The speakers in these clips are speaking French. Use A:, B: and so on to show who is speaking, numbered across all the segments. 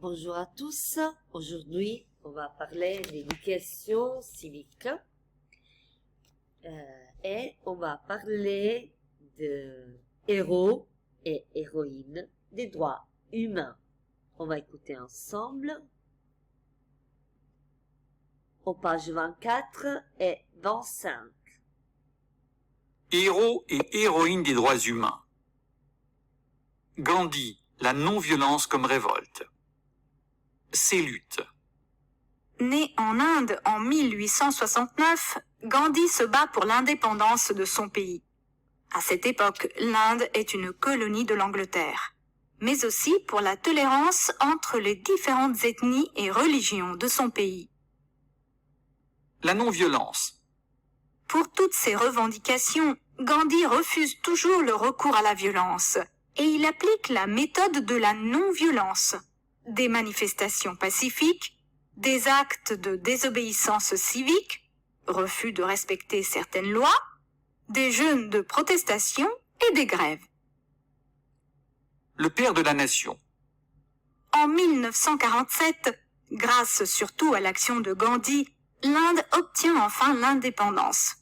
A: Bonjour à tous. Aujourd'hui, on va parler d'éducation civique et on va parler de héros et héroïnes des droits humains. On va écouter ensemble aux pages 24 et 25.
B: Héros et héroïnes des droits humains. Gandhi, la non-violence comme révolte. Ses luttes.
C: Né en Inde en 1869, Gandhi se bat pour l'indépendance de son pays. À cette époque, l'Inde est une colonie de l'Angleterre, mais aussi pour la tolérance entre les différentes ethnies et religions de son pays.
B: La non-violence.
C: Pour toutes ces revendications, Gandhi refuse toujours le recours à la violence et il applique la méthode de la non-violence. Des manifestations pacifiques, des actes de désobéissance civique, refus de respecter certaines lois, des jeûnes de protestation et des grèves.
B: Le père de la nation.
C: En 1947, grâce surtout à l'action de Gandhi, l'Inde obtient enfin l'indépendance.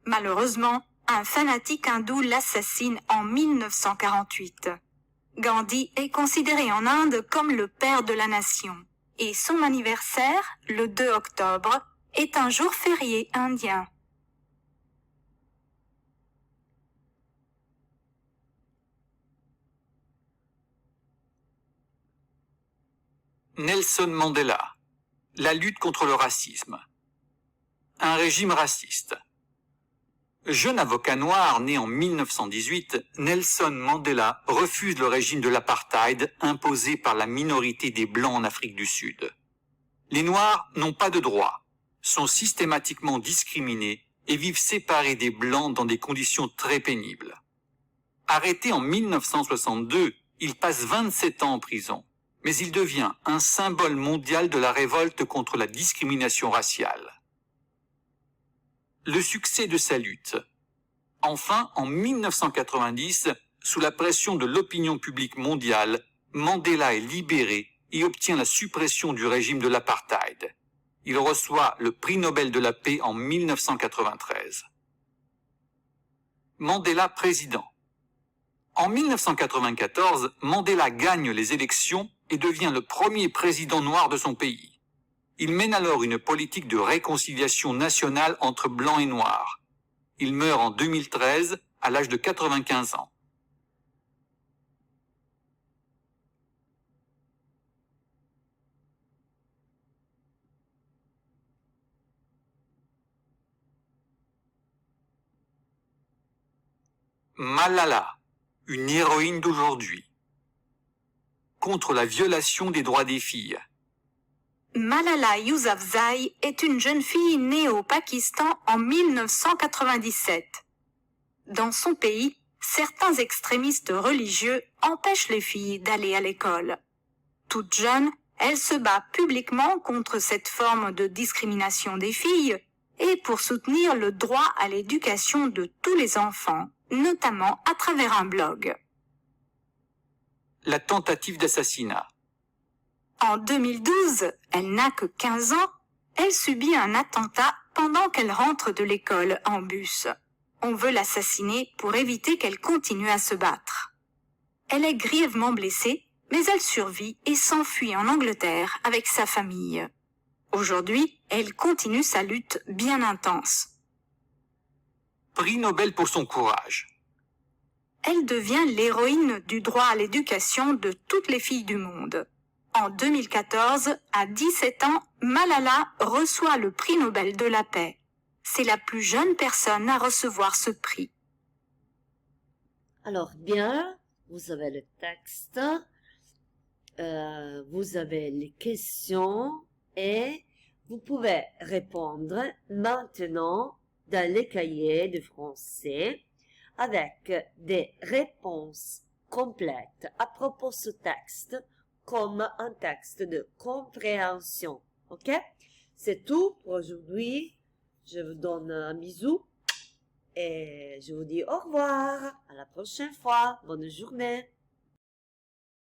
C: Malheureusement, un fanatique hindou l'assassine en 1948. Gandhi est considéré en Inde comme le père de la nation, et son anniversaire, le 2 octobre, est un jour férié indien.
B: Nelson Mandela. La lutte contre le racisme. Un régime raciste. Jeune avocat noir né en 1918, Nelson Mandela refuse le régime de l'apartheid imposé par la minorité des Blancs en Afrique du Sud. Les Noirs n'ont pas de droits, sont systématiquement discriminés et vivent séparés des Blancs dans des conditions très pénibles. Arrêté en 1962, il passe 27 ans en prison, mais il devient un symbole mondial de la révolte contre la discrimination raciale. Le succès de sa lutte. Enfin, en 1990, sous la pression de l'opinion publique mondiale, Mandela est libéré et obtient la suppression du régime de l'apartheid. Il reçoit le prix Nobel de la paix en 1993. Mandela président. En 1994, Mandela gagne les élections et devient le premier président noir de son pays. Il mène alors une politique de réconciliation nationale entre blancs et noirs. Il meurt en 2013 à l'âge de 95 ans. Malala, une héroïne d'aujourd'hui. Contre la violation des droits des filles.
C: Malala Yousafzai est une jeune fille née au Pakistan en 1997. Dans son pays, certains extrémistes religieux empêchent les filles d'aller à l'école. Toute jeune, elle se bat publiquement contre cette forme de discrimination des filles et pour soutenir le droit à l'éducation de tous les enfants, notamment à travers un blog.
B: La tentative d'assassinat.
C: En 2012, elle n'a que 15 ans, elle subit un attentat pendant qu'elle rentre de l'école en bus. On veut l'assassiner pour éviter qu'elle continue à se battre. Elle est grièvement blessée, mais elle survit et s'enfuit en Angleterre avec sa famille. Aujourd'hui, elle continue sa lutte bien intense.
B: Prix Nobel pour son courage.
C: Elle devient l'héroïne du droit à l'éducation de toutes les filles du monde. En 2014, à 17 ans, Malala reçoit le prix Nobel de la paix. C'est la plus jeune personne à recevoir ce prix.
A: Alors bien, vous avez le texte, vous avez les questions et vous pouvez répondre maintenant dans les cahiers de français avec des réponses complètes à propos de ce texte comme un texte de compréhension. Ok? C'est tout pour aujourd'hui. Je vous donne un bisou et je vous dis au revoir. À la prochaine fois. Bonne journée.